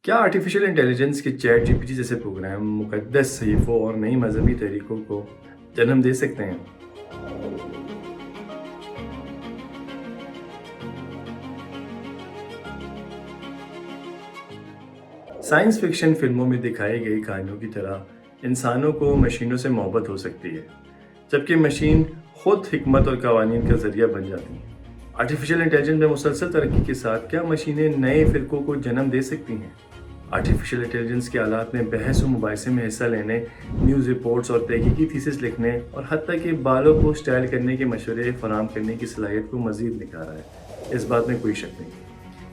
کیا artificial intelligence کے chat G P T جیسے پروگرام مقدس صحیفوں اور نئی مذہبی تحریکوں کو جنم دے سکتے ہیں؟ سائنس فکشن فلموں میں دکھائی گئی کہانیوں کی طرح انسانوں کو مشینوں سے محبت ہو سکتی ہے، جبکہ مشین خود حکمت اور قوانین کا ذریعہ بن جاتی ہیں۔ آرٹیفیشل انٹیلیجنس میں مسلسل ترقی کے ساتھ کیا مشینیں نئے فرقوں کو جنم دے سکتی ہیں؟ آرٹیفیشل انٹیلیجنس کے آلات میں بحث و مباحثے میں حصہ لینے، نیوز رپورٹس اور تحقیقی تھیسس لکھنے اور حتیٰ کہ بالوں کو سٹائل کرنے کے مشورے فراہم کرنے کی صلاحیت کو مزید نکھارا ہے۔ اس بات میں کوئی شک نہیں۔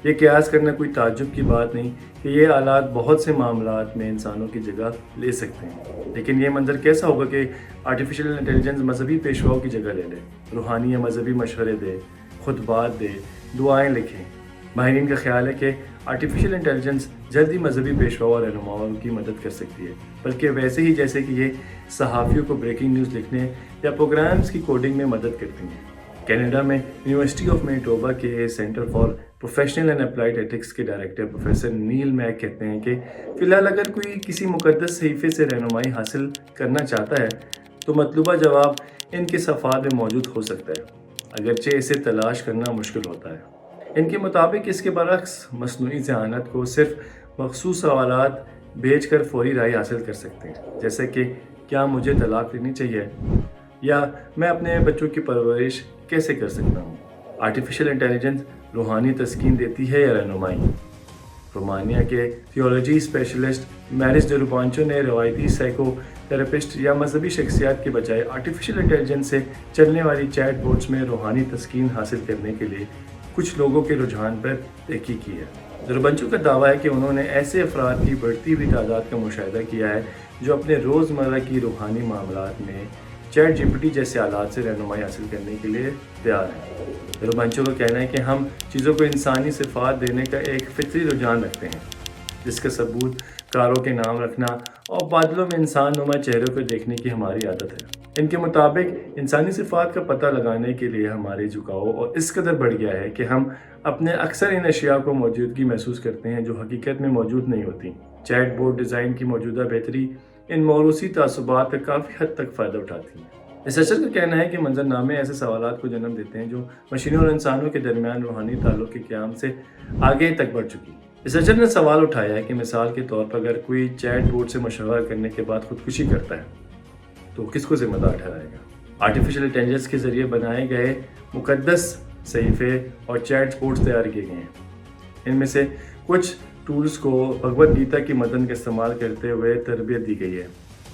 یہ قیاس کرنا کوئی تعجب کی بات نہیں کہ یہ آلات بہت سے معاملات میں انسانوں کی جگہ لے سکتے ہیں، لیکن یہ منظر کیسا ہوگا کہ آرٹیفیشل انٹیلیجنس مذہبی پیشواؤں کی جگہ لے لے، روحانی یا مذہبی مشورے دے، خطبات دے، دعائیں لکھیں۔ ماہرین کا خیال ہے کہ آرٹیفیشل انٹیلیجنس جلد ہی مذہبی پیشواؤں اور رہنماؤں کی مدد کر سکتی ہے، بلکہ ویسے ہی جیسے کہ یہ صحافیوں کو بریکنگ نیوز لکھنے یا پروگرامز کی کوڈنگ میں مدد کرتی ہیں۔ کینیڈا میں یونیورسٹی آف مینیٹوبا کے centre for professional and applied ethics کے ڈائریکٹر پروفیسر نیل میک کہتے ہیں کہ فی الحال اگر کوئی کسی مقدس صحیفے سے رہنمائی حاصل کرنا چاہتا ہے تو مطلوبہ جواب ان کے صفحات میں موجود ہو سکتا ہے، اگرچہ اسے تلاش کرنا مشکل ہوتا ہے۔ ان کے مطابق اس کے برعکس مصنوعی ذہانت کو صرف مخصوص سوالات بھیج کر فوری رائے حاصل کر سکتے ہیں، جیسے کہ کیا مجھے طلاق لینی چاہیے یا میں اپنے بچوں کی پرورش کیسے کر سکتا ہوں۔ آرٹیفیشل انٹیلیجنس روحانی تسکین دیتی ہے یا رہنمائی؟ رومانیہ کے تھیولوجی اسپیشلسٹ میرس ڈی روبانچو نے روایتی سائیکو تھراپسٹ یا مذہبی شخصیات کے بجائے آرٹیفیشل انٹیلیجنس سے چلنے والی چیٹ بوٹس میں روحانی تسکین حاصل کرنے کے لیے کچھ لوگوں کے رجحان پر تحقیق کی ہے۔ دربنچو کا دعویٰ ہے کہ انہوں نے ایسے افراد کی بڑھتی ہوئی تعداد کا مشاہدہ کیا ہے جو اپنے روزمرہ کی روحانی معاملات میں چیٹ جی پی ٹی جیسے آلات سے رہنمائی حاصل کرنے کے لیے تیار ہیں۔ دربنچو کا کہنا ہے کہ ہم چیزوں کو انسانی صفات دینے کا ایک فطری رجحان رکھتے ہیں، جس کا ثبوت کاروں کے نام رکھنا اور بادلوں میں انسان نما چہروں کو دیکھنے کی ہماری عادت ہے۔ ان کے مطابق انسانی صفات کا پتہ لگانے کے لیے ہماری جھکاؤ اور اس قدر بڑھ گیا ہے کہ ہم اپنے اکثر ان اشیاء کو موجودگی محسوس کرتے ہیں جو حقیقت میں موجود نہیں ہوتی۔ چیٹ بوٹ ڈیزائن کی موجودہ بہتری ان موروثی تعصبات کا کافی حد تک فائدہ اٹھاتی ہے۔ ریسرچر کا کہنا ہے کہ منظرنامے ایسے سوالات کو جنم دیتے ہیں جو مشینوں اور انسانوں کے درمیان روحانی تعلق کے قیام سے آگے تک بڑھ چکی ہیں۔ ریسرچر نے سوال اٹھایا ہے کہ مثال کے طور پر اگر کوئی چیٹ بوٹ سے مشورہ کرنے کے بعد خودکشی کرتا ہے تو کس کو ذمہ دار ٹھہرائے گا؟ آرٹیفیشل انٹیلیجنس کے ذریعے بنائے گئے مقدس صحیفے اور چیٹ بوٹس تیار کیے گئے ہیں۔ ان میں سے کچھ ٹولز کو بھگوت گیتا کی متن کا استعمال کرتے ہوئے تربیت دی گئی ہے،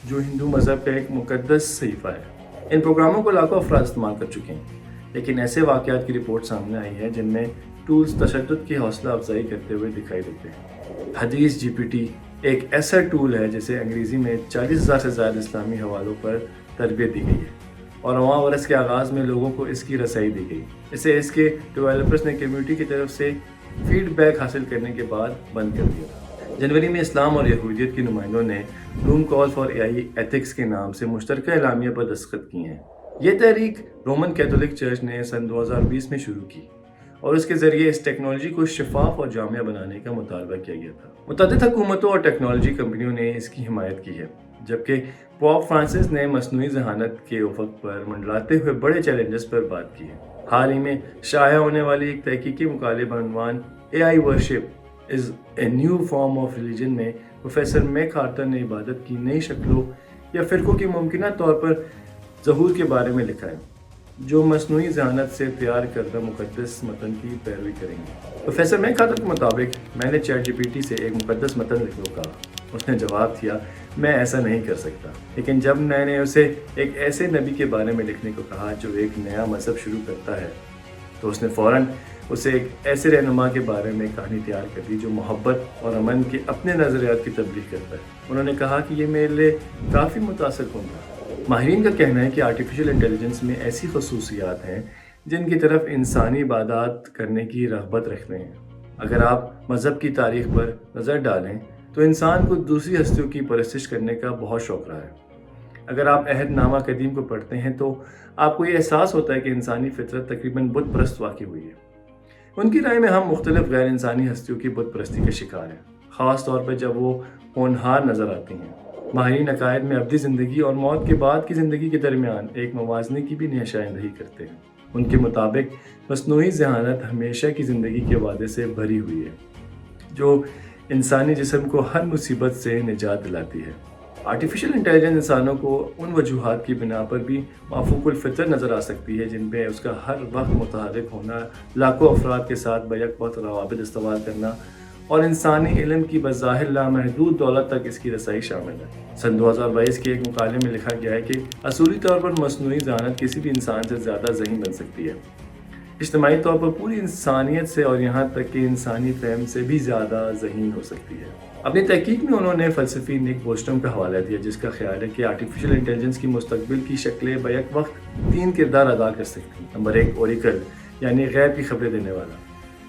جو ہندو مذہب کا ایک مقدس صحیفہ ہے۔ ان پروگراموں کو لاکھوں افراد استعمال کر چکے ہیں، لیکن ایسے واقعات کی رپورٹ سامنے آئی ہے جن میں ٹولز تشدد کی حوصلہ افزائی کرتے ہوئے دکھائی دیتے ہیں۔ حدیث جی پی ٹی ایک ایسا ٹول ہے جسے انگریزی میں 40,000 سے زائد اسلامی حوالوں پر تربیت دی گئی ہے اور رواں برس کے آغاز میں لوگوں کو اس کی رسائی دی گئی۔ اسے اس کے ڈیولپرز نے کمیونٹی کی طرف سے فیڈ بیک حاصل کرنے کے بعد بند کر دیا تھا۔ جنوری میں اسلام اور یہودیت کے نمائندوں نے روم call for a I ethics کے نام سے مشترکہ اعلامیہ پر دستخط کیے ہیں۔ یہ تحریک رومن کیتھولک چرچ نے سن 2020 میں شروع کی اور اس کے ذریعے اس ٹیکنالوجی کو شفاف اور جامع بنانے کا مطالبہ کیا گیا تھا۔ متعدد حکومتوں اور ٹیکنالوجی کمپنیوں نے اس کی حمایت کی ہے، جبکہ پوپ فرانسس نے مصنوعی ذہانت کے افق پر منڈلاتے ہوئے بڑے چیلنجز پر بات کی ہے۔ حال ہی میں شائع ہونے والی ایک تحقیقی مقالے بعنوان A I worship as a new form of religion میں پروفیسر میک ہارٹر نے عبادت کی نئی شکلوں یا فرقوں کے ممکنہ طور پر ظہور کے بارے میں لکھا ہے، جو مصنوعی ذہانت سے تیار کردہ مقدس متن کی پیروی کریں گے۔ پروفیسر میک ہارٹر کے مطابق میں نے چیٹ جی پی ٹی سے ایک مقدس متن لکھنے کو کہا، اس نے جواب دیا میں ایسا نہیں کر سکتا، لیکن جب میں نے اسے ایک ایسے نبی کے بارے میں لکھنے کو کہا جو ایک نیا مذہب شروع کرتا ہے تو اس نے فوراً اسے ایک ایسے رہنما کے بارے میں کہانی تیار کر دی جو محبت اور امن کے اپنے نظریات کی تبلیغ کرتا ہے۔ انہوں نے کہا کہ یہ میرے لیے کافی متاثر کن تھا۔ ماہرین کا کہنا ہے کہ آرٹیفیشل انٹیلیجنس میں ایسی خصوصیات ہیں جن کی طرف انسانی عبادات کرنے کی رغبت رکھتے ہیں۔ اگر آپ مذہب کی تاریخ پر نظر ڈالیں تو انسان کو دوسری ہستیوں کی پرستش کرنے کا بہت شوق رہا ہے۔ اگر آپ عہد نامہ قدیم کو پڑھتے ہیں تو آپ کو یہ احساس ہوتا ہے کہ انسانی فطرت تقریباً بت پرست واقع ہوئی ہے۔ ان کی رائے میں ہم مختلف غیر انسانی ہستیوں کی بت پرستی کا شکار ہیں، خاص طور پر جب وہ ہونہار نظر آتی ہیں۔ ماہرین عقائد میں ابدی زندگی اور موت کے بعد کی زندگی کے درمیان ایک موازنے کی بھی نشاندہی کرتے ہیں۔ ان کے مطابق مصنوعی ذہانت ہمیشہ کی زندگی کے وعدے سے بھری ہوئی ہے، جو انسانی جسم کو ہر مصیبت سے نجات دلاتی ہے۔ آرٹیفیشل انٹیلیجنس انسانوں کو ان وجوہات کی بنا پر بھی مافوق الفطر نظر آ سکتی ہے جن پہ اس کا ہر وقت متحرک ہونا، لاکھوں افراد کے ساتھ بیک وقت روابط استوار کرنا اور انسانی علم کی بظاہر لامحدود دولت تک اس کی رسائی شامل ہے۔ سن 2022 کے ایک مقالے میں لکھا گیا ہے کہ اصولی طور پر مصنوعی ذہانت کسی بھی انسان سے زیادہ ذہین بن سکتی ہے، اجتماعی طور پر پوری انسانیت سے اور یہاں تک کہ انسانی فہم سے بھی زیادہ ذہین ہو سکتی ہے۔ اپنی تحقیق میں انہوں نے فلسفی نک بوسٹم کا حوالہ دیا، جس کا خیال ہے کہ آرٹیفیشل انٹیلیجنس کی مستقبل کی شکلیں بیک وقت 3 کردار ادا کر سکتی ہیں۔ نمبر 1 اوریکل یعنی غیب کی خبریں دینے والا،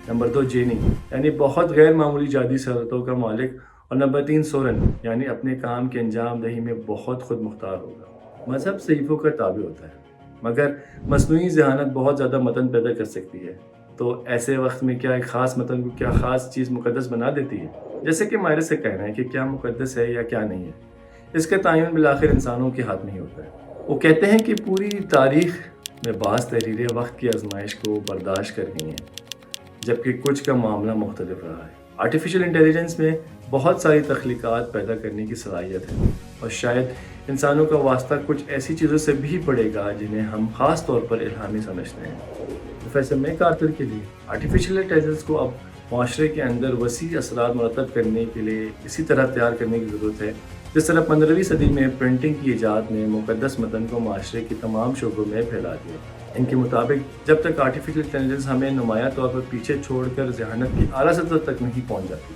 نمبر 2 جینی یعنی بہت غیر معمولی جادی صلاحیتوں کا مالک، اور نمبر 3 سورن یعنی اپنے کام کے انجام دہی میں بہت خود مختار ہوگا۔ مذہب صحیفوں کا تابع ہوتا ہے، مگر مصنوعی ذہانت بہت زیادہ متن پیدا کر سکتی ہے، تو ایسے وقت میں کیا ایک خاص متن کو کیا خاص چیز مقدس بنا دیتی ہے؟ جیسے کہ ماہر سے کہنا ہے کہ کیا مقدس ہے یا کیا نہیں ہے، اس کا تعین بالآخر انسانوں کے ہاتھ میں ہی ہوتا ہے۔ وہ کہتے ہیں کہ پوری تاریخ میں بعض تحریریں وقت کی آزمائش کو برداشت کر گئی ہیں، جبکہ کچھ کا معاملہ مختلف رہا ہے۔ آرٹیفیشل انٹیلیجنس میں بہت ساری تخلیقات پیدا کرنے کی صلاحیت ہے، اور شاید انسانوں کا واسطہ کچھ ایسی چیزوں سے بھی پڑے گا جنہیں ہم خاص طور پر الہامی سمجھتے ہیں۔ پروفیسر میک آرتھر کے لیے آرٹیفیشل انٹیلیجنس کو اب معاشرے کے اندر وسیع اثرات مرتب کرنے کے لیے اسی طرح تیار کرنے کی ضرورت ہے جس طرح 15ویں صدی میں پرنٹنگ کی ایجاد نے مقدس متن کو معاشرے کے تمام شعبوں میں پھیلا دیا۔ ان کے مطابق جب تک آرٹیفیشل انٹیلیجنس ہمیں نمایاں طور پر پیچھے چھوڑ کر ذہانت کی اعلیٰ سطح تک نہیں پہنچ جاتی،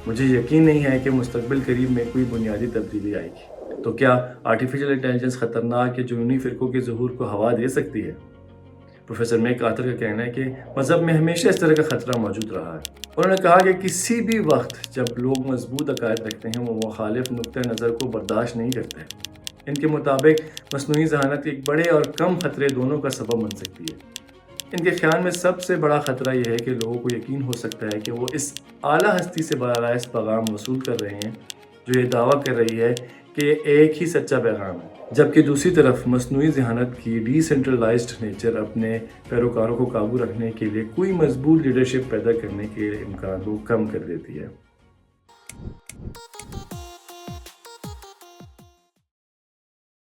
مجھے یقین نہیں ہے کہ مستقبل قریب میں کوئی بنیادی تبدیلی آئے گی۔ تو کیا آرٹیفیشل انٹیلیجنس خطرناک یا جنونی فرقوں کے ظہور کو ہوا دے سکتی ہے؟ پروفیسر میک آرتھر کا کہنا ہے کہ مذہب میں ہمیشہ اس طرح کا خطرہ موجود رہا ہے۔ انہوں نے کہا کہ کسی بھی وقت جب لوگ مضبوط عقائد رکھتے ہیں وہ مخالف نقطہ نظر کو برداشت نہیں کرتے۔ ان کے مطابق مصنوعی ذہانت ایک بڑے اور کم خطرے دونوں کا سبب بن سکتی ہے۔ ان کے خیال میں سب سے بڑا خطرہ یہ ہے کہ لوگوں کو یقین ہو سکتا ہے کہ وہ اس اعلیٰ ہستی سے براہ راست پیغام وصول کر رہے ہیں جو یہ دعویٰ کر رہی ہے کہ یہ ایک ہی سچا پیغام ہے، جبکہ دوسری طرف مصنوعی ذہانت کی ڈی سینٹرلائزڈ نیچر اپنے پیروکاروں کو قابو رکھنے کے لیے کوئی مضبوط لیڈرشپ پیدا کرنے کے امکان کو کم کر دیتی ہے۔